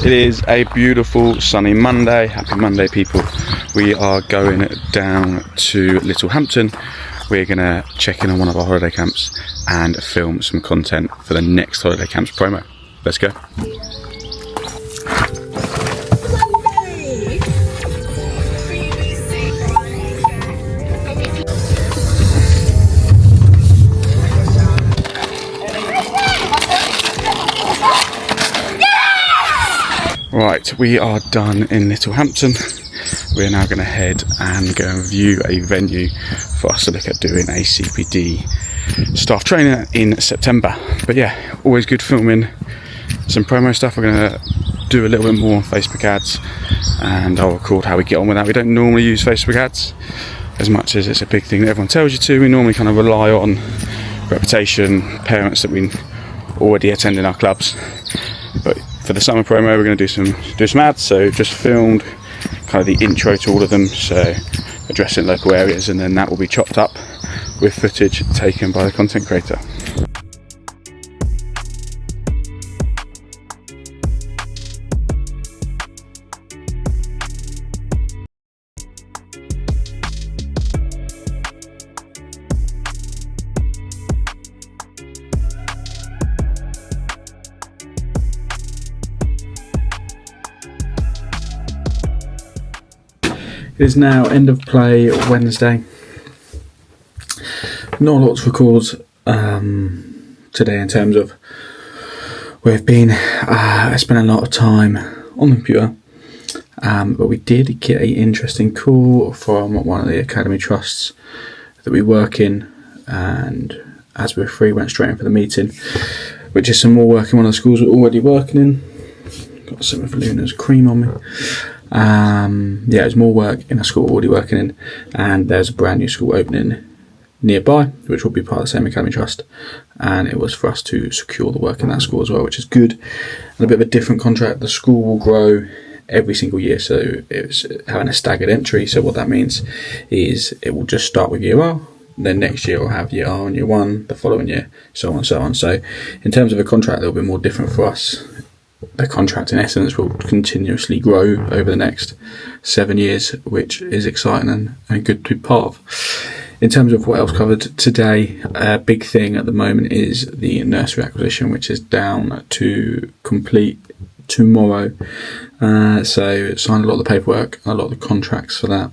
It is a beautiful sunny Monday. Happy Monday, people. We are going down to Littlehampton. We're going to check in on one of our holiday camps and film some content for the next holiday camps promo. Let's go. Right, we are done in Littlehampton. We're now going to head and go and view a venue for us to look at doing a CPD staff training in September. But yeah, always good filming some promo stuff. We're going to do a little bit more on Facebook ads, and I'll record how we get on with that. We don't normally use Facebook ads as much as it's a big thing that everyone tells you to. We normally kind of rely on reputation, parents that we already attend in our clubs. But for the summer promo, we're going to do some ads. So just filmed kind of the intro to all of them, so addressing local areas, and then that will be chopped up with footage taken by the content creator. It is now end of play Wednesday. Not a lot to record today in terms of we've been spent a lot of time on the computer, but we did get an interesting call from one of the academy trusts that we work in, and as we were free, went straight in for the meeting, which is some more work in one of the schools we're already working in. Got some of Luna's cream on me. There's more work in a school we're already working in, and there's a brand new school opening nearby, which will be part of the same academy trust, and it was for us to secure the work in that school as well, which is good. And a bit of a different contract. The school will grow every single year, so it's having a staggered entry. So what that means is it will just start with year R, then next year we'll have year R and year 1, the following year, so on and so on. So in terms of a contract, it'll be more different for us. The contract in essence will continuously grow over the next 7 years, which is exciting and good to be part of. In terms of what else covered today, a big thing at the moment is the nursery acquisition, which is down to complete tomorrow. So signed a lot of the paperwork, a lot of the contracts for that,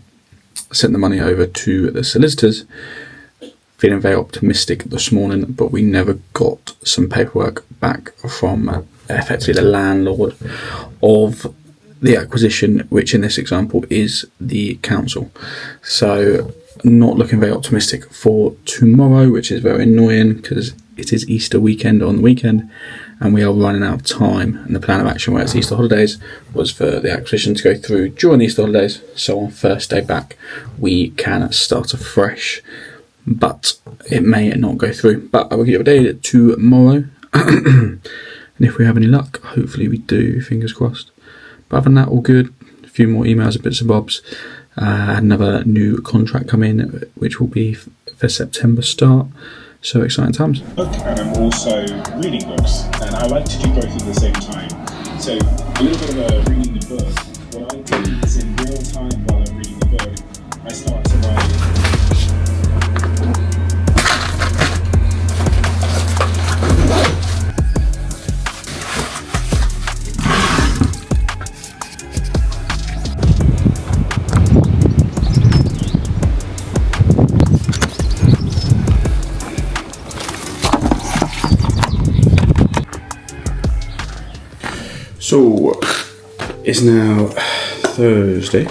sent the money over to the solicitors. Feeling very optimistic this morning, but we never got some paperwork back from effectively the landlord of the acquisition, which in this example is the council. So not looking very optimistic for tomorrow, which is very annoying because it is Easter weekend on the weekend and we are running out of time. And the plan of action, where it's Easter holidays, was for the acquisition to go through during the Easter holidays, so on first day back we can start afresh, but it may not go through. But I will give you a day tomorrow. And if we have any luck, hopefully we do, fingers crossed. But other than that, all good. A few more emails and bits and bobs. Had another new contract come in, which will be for September start. So exciting times. Book, and I'm also reading books, and I like to do both at the same time. So a little bit of reading the book. What I do is in real time while I'm reading the book, I start to write. So it's now Thursday.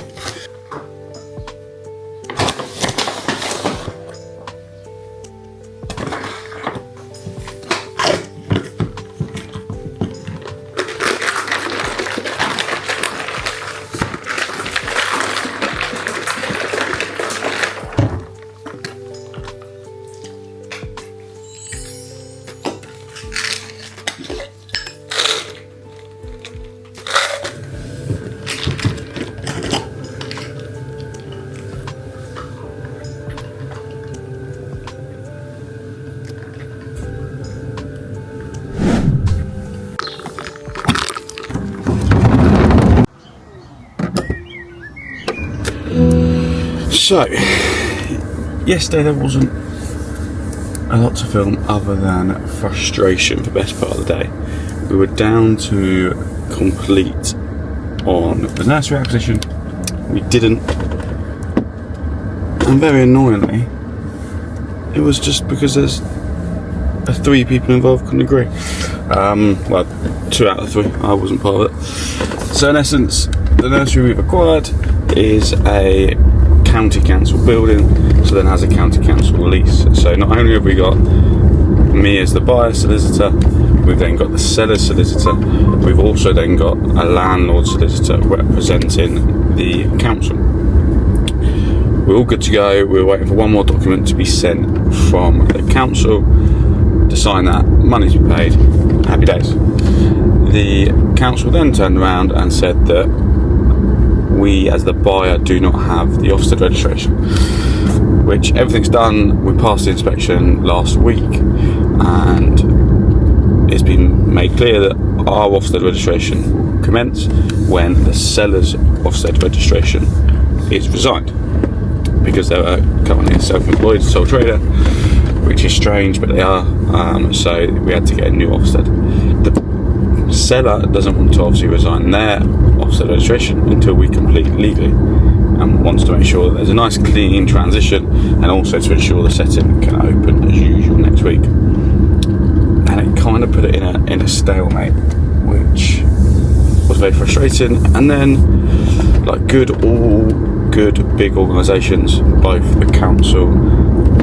So, yesterday there wasn't a lot to film other than frustration for the best part of the day. We were down to complete on the nursery acquisition. We didn't, and very annoyingly, it was just because there's 3 people involved couldn't agree. Well, 2 out of 3. I wasn't part of it. So in essence, the nursery we've acquired is a county council building, so then has a county council lease. So not only have we got me as the buyer solicitor, we've then got the seller solicitor, we've also then got a landlord solicitor representing the council. We're all good to go. We're waiting for one more document to be sent from the council to sign that, money to be paid, happy days. The council then turned around and said that we as the buyer do not have the Ofsted registration, which everything's done. We passed the inspection last week and it's been made clear that our Ofsted registration will commence when the seller's Ofsted registration is resigned, because they are currently a self-employed sole trader, which is strange, but they are. So we had to get a new Ofsted. The seller doesn't want to obviously resign their Ofsted registration until we complete legally, and wants to make sure that there's a nice clean transition, and also to ensure the setting can open as usual next week. And it kind of put it in a stalemate, which was very frustrating. And then, like all good big organisations, both the council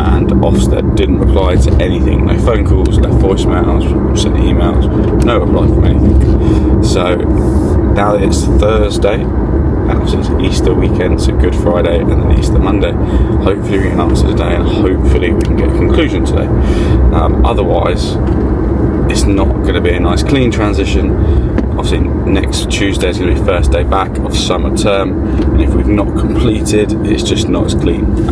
and Ofsted didn't reply to anything. No phone calls, left voicemails, sent emails, no reply from anything. So now that it's Thursday, and obviously it's Easter weekend, so Good Friday and then Easter Monday, hopefully we get an answer today, and hopefully we can get a conclusion today. Otherwise, it's not going to be a nice clean transition. Obviously next Tuesday is going to be first day back of summer term, and if we've not completed, it's just not as clean.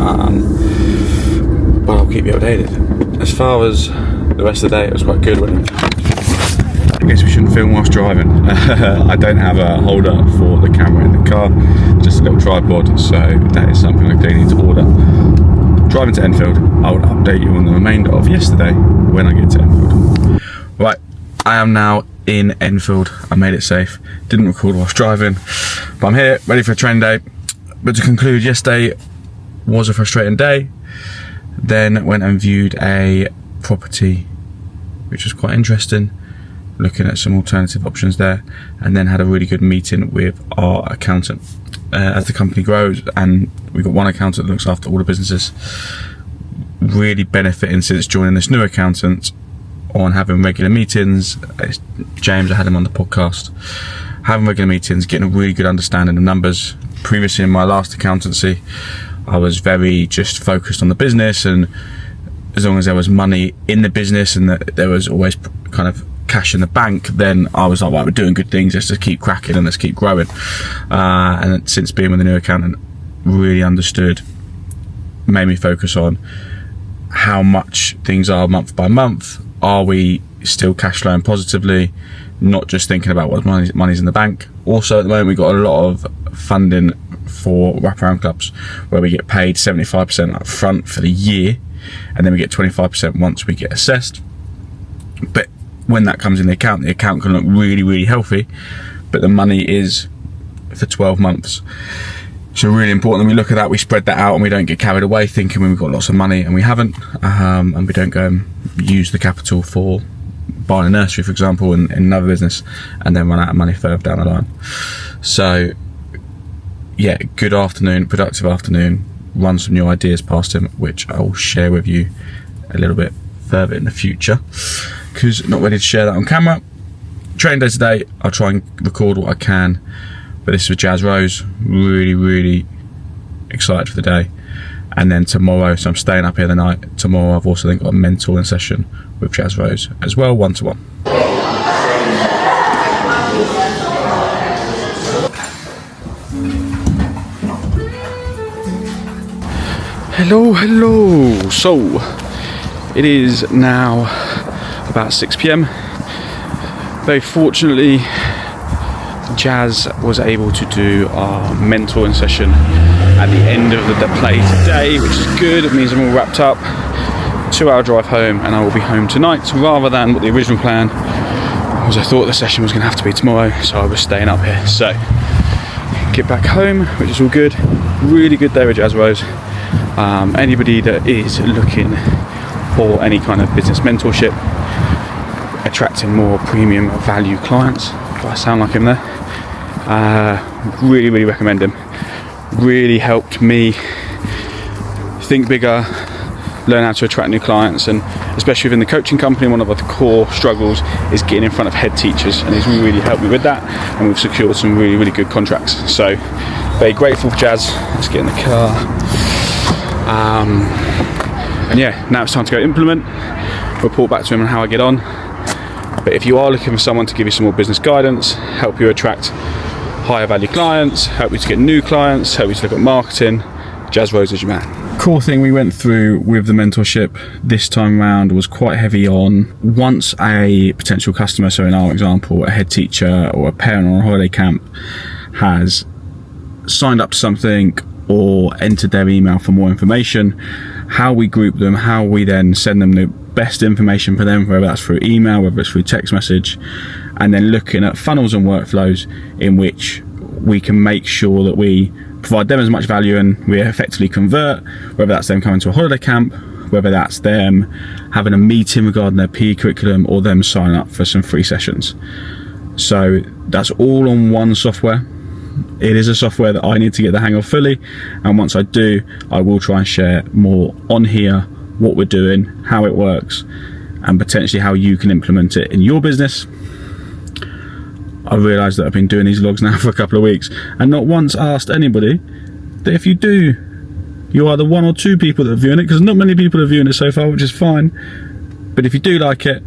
But I'll keep you updated. As far as the rest of the day, it was quite good. I guess we shouldn't film whilst driving. I don't have a holder for the camera in the car, just a little tripod, so that is something I do need to order. Driving to Enfield, I will update you on the remainder of yesterday when I get to Enfield. Right, I am now in Enfield. I made it safe, didn't record whilst driving, but I'm here, ready for a training day. But to conclude, yesterday was a frustrating day. Then went and viewed a property which was quite interesting, looking at some alternative options there, and then had a really good meeting with our accountant. As the company grows, and we've got one accountant that looks after all the businesses, really benefiting since joining this new accountant on having regular meetings. It's James, I had him on the podcast, having regular meetings, getting a really good understanding of numbers. Previously in my last accountancy, I was very just focused on the business, and as long as there was money in the business and that there was always kind of cash in the bank, then I was like, right, we're doing good things, let's just keep cracking and let's keep growing. And since being with the new accountant, really understood, made me focus on how much things are month by month. Are we still cash flowing positively? Not just thinking about what money's in the bank. Also at the moment we've got a lot of funding for wraparound clubs, where we get paid 75% up front for the year, and then we get 25% once we get assessed. But when that comes in the account can look really, really healthy, but the money is for 12 months. So really important that we look at that, we spread that out, and we don't get carried away thinking we've got lots of money and we haven't, and we don't go and use the capital for buying a nursery, for example, in another business, and then run out of money further down the line. So yeah, good afternoon, productive afternoon, run some new ideas past him, which I will share with you a little bit further in the future, because not ready to share that on camera. Training day today, I'll try and record what I can, but this is with Jazz Rose, really, really excited for the day. And then tomorrow, so I'm staying up here the night, tomorrow I've also then got a mentoring session with Jazz Rose as well, 1-to-1. Hello. So it is now about 6 PM. Very fortunately, Jazz was able to do our mentoring session at the end of the play today, which is good. It means I'm all wrapped up. 2-hour drive home, and I will be home tonight, rather than what the original plan was. I thought the session was going to have to be tomorrow, so I was staying up here. So get back home, which is all good. Really good day with Jazz Rose. Anybody that is looking for any kind of business mentorship, attracting more premium value clients, if I sound like him there, really recommend him. Really helped me think bigger, learn how to attract new clients, and especially within the coaching company, one of the core struggles is getting in front of head teachers, and he's really helped me with that, and we've secured some really good contracts. So very grateful for Jazz. Let's get in the car. And yeah, now it's time to go implement, report back to him on how I get on. But if you are looking for someone to give you some more business guidance, help you attract higher value clients, help you to get new clients, help you to look at marketing, Jazz Rose is your man. Core thing we went through with the mentorship this time around was quite heavy on, once a potential customer, so in our example a head teacher or a parent on a holiday camp, has signed up to something or entered their email for more information, how we group them, how we then send them the best information for them, whether that's through email, whether it's through text message, and then looking at funnels and workflows in which we can make sure that we provide them as much value and we effectively convert, whether that's them coming to a holiday camp, whether that's them having a meeting regarding their PE curriculum, or them signing up for some free sessions. So that's all on one software. It is a software that I need to get the hang of fully, and once I do, I will try and share more on here, what we're doing, how it works, and potentially how you can implement it in your business. I realise that I've been doing these vlogs now for a couple of weeks and not once asked anybody that if you do, you are the 1 or 2 people that are viewing it, because not many people are viewing it so far, which is fine. But if you do like it,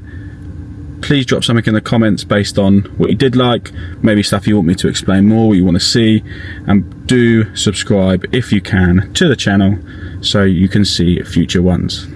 please drop something in the comments based on what you did like, maybe stuff you want me to explain more, what you want to see, and do subscribe if you can to the channel so you can see future ones.